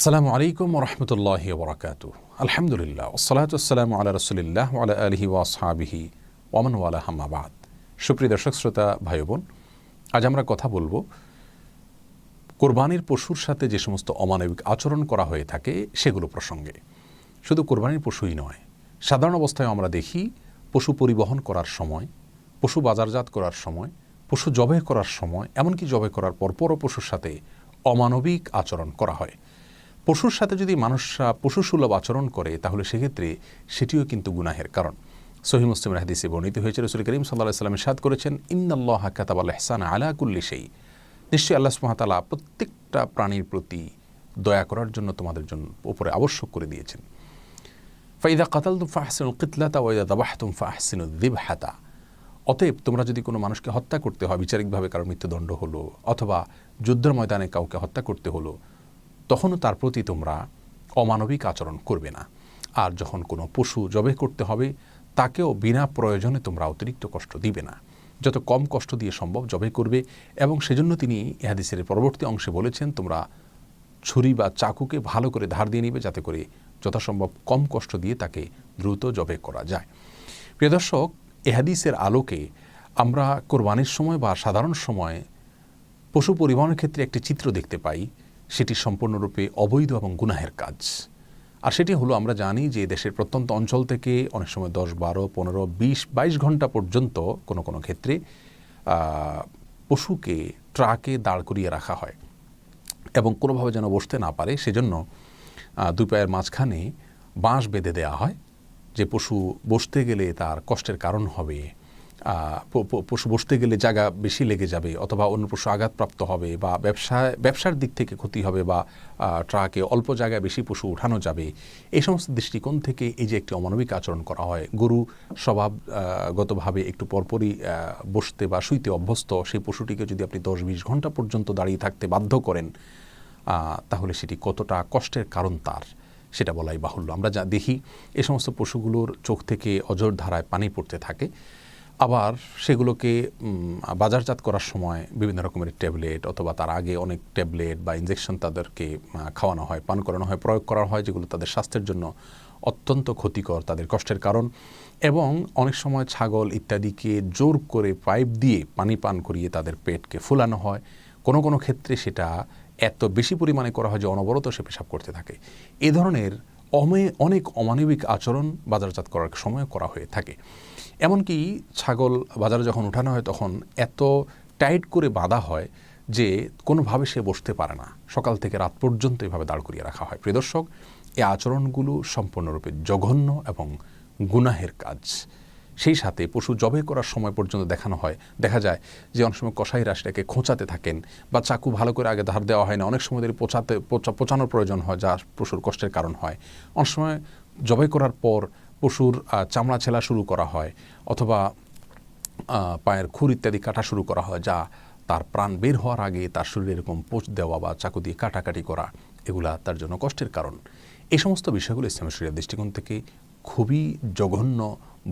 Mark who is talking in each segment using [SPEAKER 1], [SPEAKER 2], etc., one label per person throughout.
[SPEAKER 1] আসসালামু আলাইকুম ওরহমতুল্লাহি ওবরাকাতুহু। আলহামদুলিল্লাহ ওয়াসসালাতু ওয়াসসালামু আলা রাসূলিল্লাহ ওয়া আলা আলিহি ওয়া আসহাবিহি ওয়া মান ওয়ালা আম্মা বাদ। সুপ্রিয় দর্শক শ্রোতা ভাই বোন, আজ আমরা কথা বলবো কোরবানির পশুর সাথে যে সমস্ত অমানবিক আচরণ করা হয়ে থাকে সেগুলো প্রসঙ্গে। শুধু কোরবানির পশুই নয়, সাধারণ অবস্থায় আমরা দেখি পশু পরিবহন করার সময়, পশু বাজারজাত করার সময়, পশু জবাই করার সময়, এমনকি জবাই করার পরপরও পশুর সাথে অমানবিক আচরণ করা হয়। পশুর সাথে যদি মানুষরা পশুসুলভ আচরণ করে তাহলে সেক্ষেত্রে সেটিও কিন্তু গুনাহের কারণ। সহিহ মুসলিমের হাদিসে বর্ণিত হয়েছে, রাসূল করিম সাল্লাল্লাহু আলাইহি ওয়াসাল্লাম ইরশাদ করেছেন, ইন্নাল্লাহা কাতাবাল ইহসানা আলা কুল্লি শাই। নিশ্চয়ই আল্লাহ সুবহানাহু ওয়া তাআলা প্রত্যেকটা প্রাণীর প্রতি দয়া করার জন্য তোমাদের জন্য উপরে আবশ্যক করে দিয়েছেন। ফাইদা কাতালতুম ফাহসিনুল কিতলাতা ওয়া ইযা যাবাহতুম ফাহসিনুদ যিবহাতা। অতএব তোমরা যদি কোনো মানুষকে হত্যা করতে হয়, বিচারিকভাবে কারো মৃত্যুদণ্ড হলো অথবা যুদ্ধের ময়দানে কাউকে হত্যা করতে হলো, তখনও তার প্রতি তোমরা অমানবিক আচরণ করবে না। আর যখন কোনো পশু জবাই করতে হবে তাকেও বিনা প্রয়োজনে তোমরা অতিরিক্ত কষ্ট দিবে না, যত কম কষ্ট দিয়ে সম্ভব জবাই করবে। এবং সেজন্য তিনি এই হাদিসের পরবর্তী অংশে বলেছেন, তোমরা ছুরি বা চাকুকে ভালো করে ধার দিয়ে নিবে যাতে করে যথাসম্ভব কম কষ্ট দিয়ে তাকে দ্রুত জবাই করা যায়। প্রিয় দর্শক, এই হাদিসের আলোকে আমরা কোরবানির সময় বা সাধারণ সময় পশু পরিবহনের ক্ষেত্রে একটি চিত্র দেখতে পাই, সেটি সম্পূর্ণরূপে অবৈধ এবং গুনাহের কাজ। আর সেটি হলো, আমরা জানি যে দেশের প্রত্যন্ত অঞ্চল থেকে অনেক সময় 10, 12, 15, 20, 22 ঘন্টা পর্যন্ত কোনো কোনো ক্ষেত্রে পশুকে ট্রাকে দাঁড় করিয়ে রাখা হয় এবং কোনোভাবে যেন বসতে না পারে সেজন্য দুই পায়ের মাঝখানে বাঁশ বেঁধে দেওয়া হয়, যে পশু বসতে গেলে তার কষ্টের কারণ হবে, পশু বসতে গেলে জায়গা বেশি লেগে যাবে অথবা অন্য পশু আঘাতপ্রাপ্ত হবে বা ব্যবসার দিক থেকে ক্ষতি হবে বা ট্রাকে অল্প জায়গায় বেশি পশু উঠানো যাবে। এই সমস্ত দৃষ্টিকোণ থেকে এই যে একটি অমানবিক আচরণ করা হয়, গরু স্বভাবগতভাবে একটু পরপরই বসতে বা শুইতে অভ্যস্ত, সেই পশুটিকে যদি আপনি 10-20 ঘন্টা পর্যন্ত দাঁড়িয়ে থাকতে বাধ্য করেন তাহলে সেটি কতটা কষ্টের কারণ তার সেটা বলাই বাহুল্য। আমরা যা দেখি এই সমস্ত পশুগুলোর চোখ থেকে অঝোর ধারায় পানি পড়তে থাকে। আবার সেগুলোকে বাজারজাত করার সময় বিভিন্ন রকমের ট্যাবলেট অথবা তার আগে অনেক ট্যাবলেট বা ইনজেকশন তাদেরকে খাওয়ানো হয়, পান করানো হয়, প্রয়োগ করা হয়, যেগুলো তাদের স্বাস্থ্যের জন্য অত্যন্ত ক্ষতিকর, তাদের কষ্টের কারণ। এবং অনেক সময় ছাগল ইত্যাদিকে জোর করে পাইপ দিয়ে পানি পান করিয়ে তাদের পেটকে ফুলানো হয়। কোনো কোনো ক্ষেত্রে সেটা এত বেশি পরিমাণে করা হয় যে অনবরত সে পেশাব করতে থাকে। এ ধরনের অনেক অমানবিক আচরণ বাজারজাত করার সময় করা হয়ে থাকে। এমনকি ছাগল বাজারে যখন উঠানো হয় তখন এত টাইট করে বাঁধা হয় যে কোনোভাবে সে বসতে পারে না, সকাল থেকে রাত পর্যন্ত এভাবে দাঁড় করিয়ে রাখা হয়। প্রিয় দর্শক, এই আচরণগুলো সম্পূর্ণরূপে জঘন্য এবং গুনাহের কাজ। সেই সাথে পশু জবাই করার সময় পর্যন্ত দেখা যায় যে অনেক সময় কসাইরা সেটাকে খোঁচাতে থাকেন বা চাকু ভালো করে আগে ধার দেওয়া হয় না, অনেক সময় পচানোর প্রয়োজন হয়, যা পশুর কষ্টের কারণ হয়। অনেক সময় জবাই করার পর পশুর চামড়া ছেলা শুরু করা হয় অথবা পায়ের খুর ইত্যাদি কাটা শুরু করা হয়, যা তার প্রাণ বের হওয়ার আগে তার শরীরে এরকম পোঁচ দেওয়া বা চাকু দিয়ে কাটাকাটি করা, এগুলা তার জন্য কষ্টের কারণ। এই সমস্ত বিষয়গুলো ইসলামের শরীয়তের দৃষ্টিকোণ থেকে খুবই জঘন্য,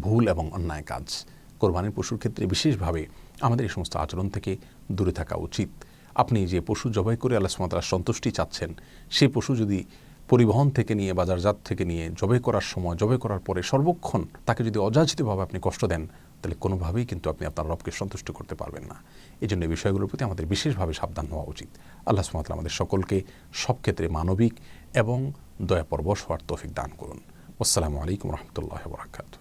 [SPEAKER 1] ভুল এবং অন্যায় কাজ। কোরবানির পশুর ক্ষেত্রে বিশেষভাবে আমাদের এই সমস্ত আচরণ থেকে দূরে থাকা উচিত। আপনি যে পশু জবাই করে আল্লাহ সুবহানাহু ওয়া তাআলার সন্তুষ্টি চাচ্ছেন, সেই পশু যদি পরিবহন থেকে নিয়ে বাজারজাত থেকে নিয়ে জবাই করার সময়, জবাই করার পরে সর্বক্ষণ তাকে যদি অযাচিতভাবে আপনি কষ্ট দেন, তাহলে কোনোভাবেই কিন্তু আপনি আপনার রবকে সন্তুষ্ট করতে পারবেন না। এই জন্য এই বিষয়গুলোর প্রতি আমাদের বিশেষভাবে সাবধান হওয়া উচিত। আল্লাহ সুবহানাহু ওয়া তাআলা আমাদের সকলকে সব ক্ষেত্রে মানবিক এবং দয়াপরবশ হওয়ার তৌফিক দান করুন। আসসালামু আলাইকুম ওয়া রাহমাতুল্লাহি ওয়া বারাকাতুহু।